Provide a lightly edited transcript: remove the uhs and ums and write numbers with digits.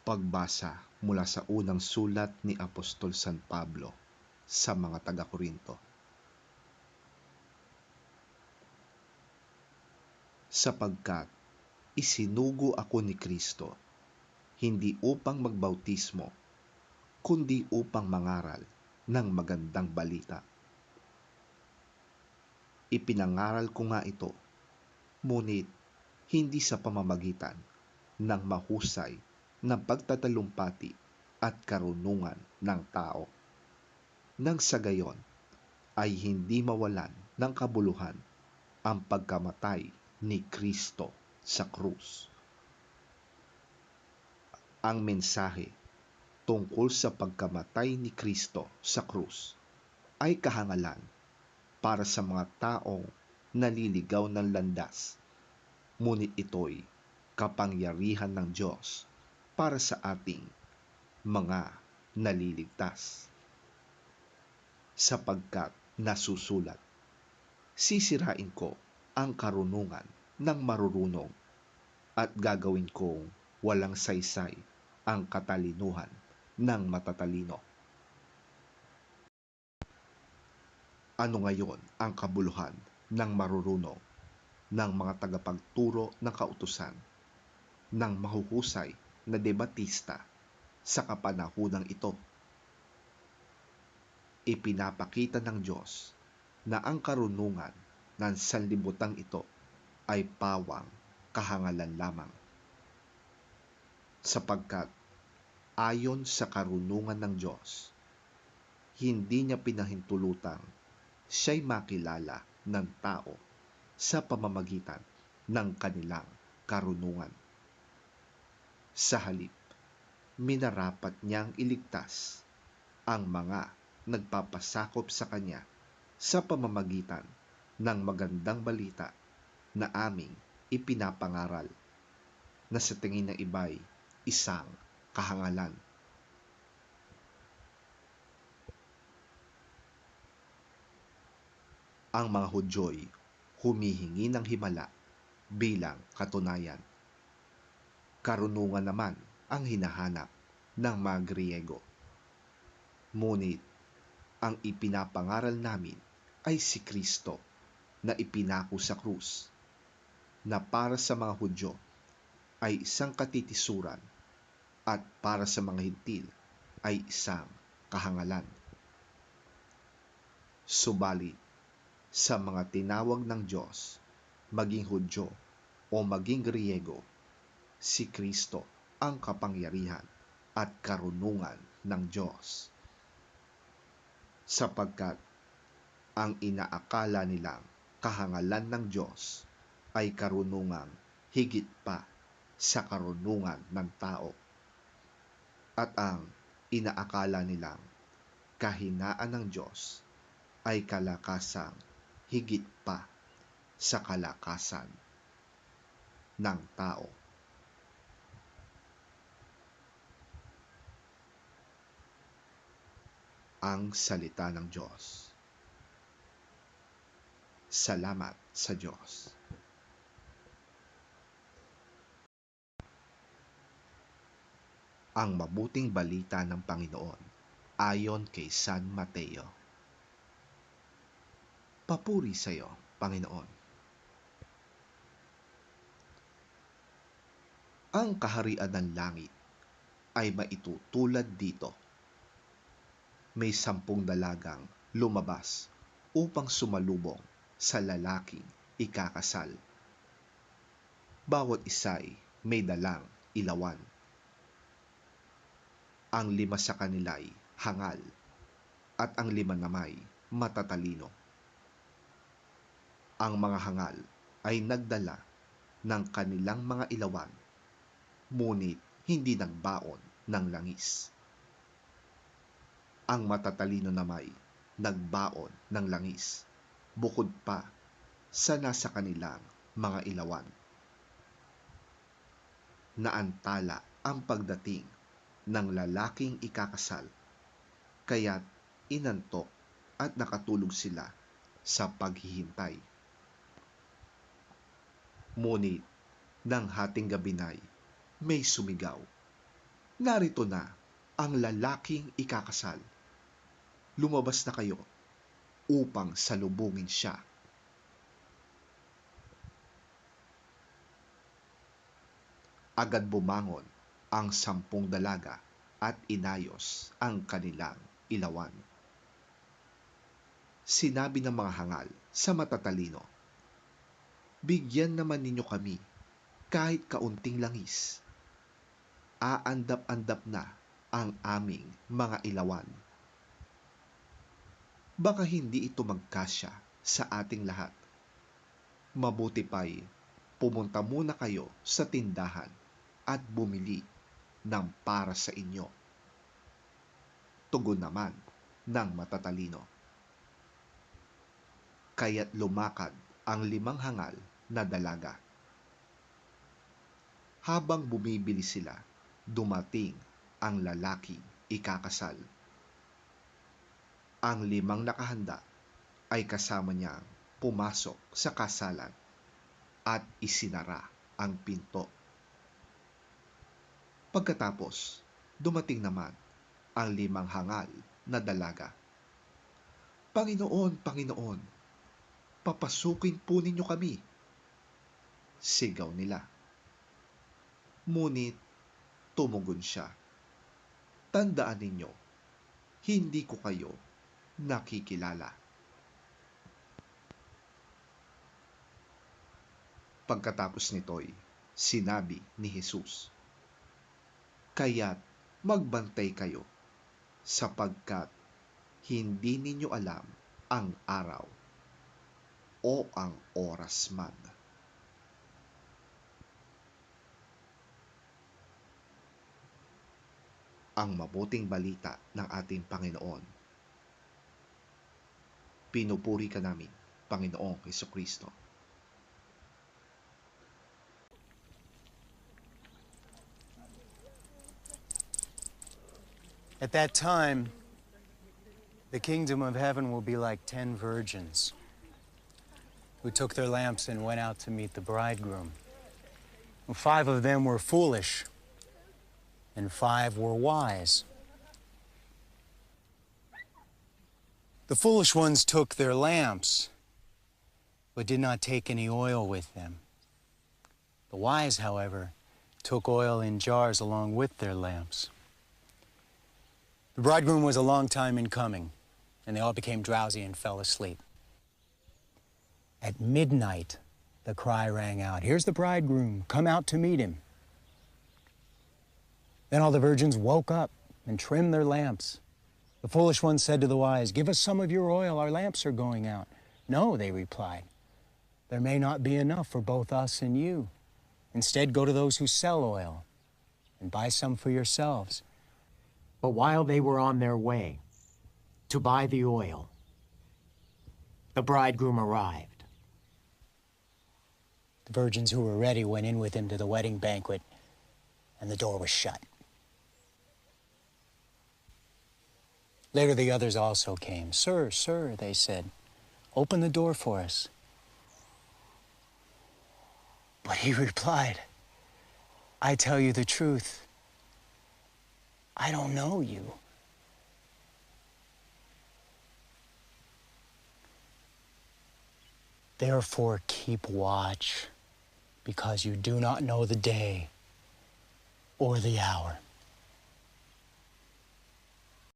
Pagbasa mula sa unang sulat ni Apostol San Pablo sa mga taga-Korinto. Sapagkat isinugo ako ni Kristo, hindi upang magbautismo, kundi upang mangaral ng magandang balita. Ipinangaral ko nga ito, ngunit hindi sa pamamagitan ng mahusay na pagtatalumpati at karunungan ng tao, nang sa gayon ay hindi mawalan ng kabuluhan ang pagkamatay ni Kristo sa krus. Ang mensahe tungkol sa pagkamatay ni Kristo sa krus ay kahangalan para sa mga taong naliligaw ng landas, ngunit ito'y kapangyarihan ng Diyos para sa ating mga naliligtas. Sapagkat nasusulat, sisirain ko ang karunungan ng marurunong at gagawin kong walang saysay ang katalinuhan ng matatalino. Ano ngayon ang kabuluhan ng marurunong, ng mga tagapagturo ng kautusan, ng mahuhusay na debatista sa kapanahunang ito? Ipinapakita ng Diyos na ang karunungan ng sanlibutan ito ay pawang kahangalan lamang. Sapagkat ayon sa karunungan ng Diyos, hindi niya pinahintulutang siya'y makilala ng tao sa pamamagitan ng kanilang karunungan. Sa halip, minarapat niyang iligtas ang mga nagpapasakop sa kanya sa pamamagitan ng magandang balita na aming ipinapangaral, na sa tingin ng iba'y isang kahangalan. Ang mga Hudyo'y humihingi ng himala bilang katunayan. Karunungan naman ang hinahanap ng mga Griego. Ngunit ang ipinapangaral namin ay si Kristo na ipinako sa krus, na para sa mga Hudyo ay isang katitisuran at para sa mga Hintil ay isang kahangalan. Subalit sa mga tinawag ng Diyos, maging Hudyo o maging Griego, si Kristo ang kapangyarihan at karunungan ng Diyos. Sapagkat ang inaakala nilang kahangalan ng Diyos ay karunungang higit pa sa karunungan ng tao, at ang inaakala nilang kahinaan ng Diyos ay kalakasang higit pa sa kalakasan ng tao. Ang salita ng Diyos. Salamat sa Diyos. Ang mabuting balita ng Panginoon ayon kay San Mateo. Papuri sa iyo, Panginoon. Ang kaharian ng langit ay maitutulad dito. May 10 dalagang lumabas upang sumalubong sa lalaking ikakasal. Bawat isa'y may dalang ilawan. Ang 5 sa kanila'y hangal, at ang 5 nama'y matatalino. Ang mga hangal ay nagdala ng kanilang mga ilawan, ngunit hindi nagbaon ng langis. Ang matatalino nama'y nagbaon ng langis, bukod pa sa nasa kanilang mga ilawan. Naantala ang pagdating ng lalaking ikakasal, kaya't inantok at nakatulog sila sa paghihintay. Ngunit nang hating gabi na'y may sumigaw, Narito na ang lalaking ikakasal. Lumabas na kayo upang salubungin siya. Agad bumangon ang 10 dalaga at inayos ang kanilang ilawan. Sinabi ng mga hangal sa matatalino, "Bigyan naman ninyo kami kahit kaunting langis. Aandap-andap na ang aming mga ilawan. Baka hindi ito magkasya sa ating lahat. Mabuti pa'y pumunta muna kayo sa tindahan at bumili ng para sa inyo." Tugon naman ng matatalino. Kaya't lumakad ang 5 hangal na dalaga. Habang bumibili sila, dumating ang lalaking ikakasal. Ang 5 nakahanda ay kasama niyang pumasok sa kasalan at isinara ang pinto. Pagkatapos, dumating naman ang 5 hangal na dalaga. "Panginoon, Panginoon, papasukin po ninyo kami," sigaw nila. Ngunit tumugon siya, "Tandaan ninyo, hindi ko kayo nakikilala." Pagkatapos nito'y sinabi ni Jesus, "Kaya't magbantay kayo, sapagkat hindi ninyo alam ang araw o ang oras man." Ang mabuting balita ng ating Panginoon. Pinupuri ka namin, Panginoong Hesukristo. At that time, the kingdom of heaven will be like 10 virgins who took their lamps and went out to meet the bridegroom. 5 of them were foolish, and 5 were wise. The foolish ones took their lamps, but did not take any oil with them. The wise, however, took oil in jars along with their lamps. The bridegroom was a long time in coming, and they all became drowsy and fell asleep. At midnight, the cry rang out, "Here's the bridegroom, come out to meet him." Then all the virgins woke up and trimmed their lamps. The foolish ones said to the wise, "Give us some of your oil, our lamps are going out." "No," they replied, "there may not be enough for both us and you. Instead, go to those who sell oil and buy some for yourselves." But while they were on their way to buy the oil, the bridegroom arrived. The virgins who were ready went in with him to the wedding banquet, and the door was shut. Later the others also came. "Sir, sir," they said, "open the door for us." But he replied, "I tell you the truth, I don't know you." Therefore keep watch, because you do not know the day or the hour.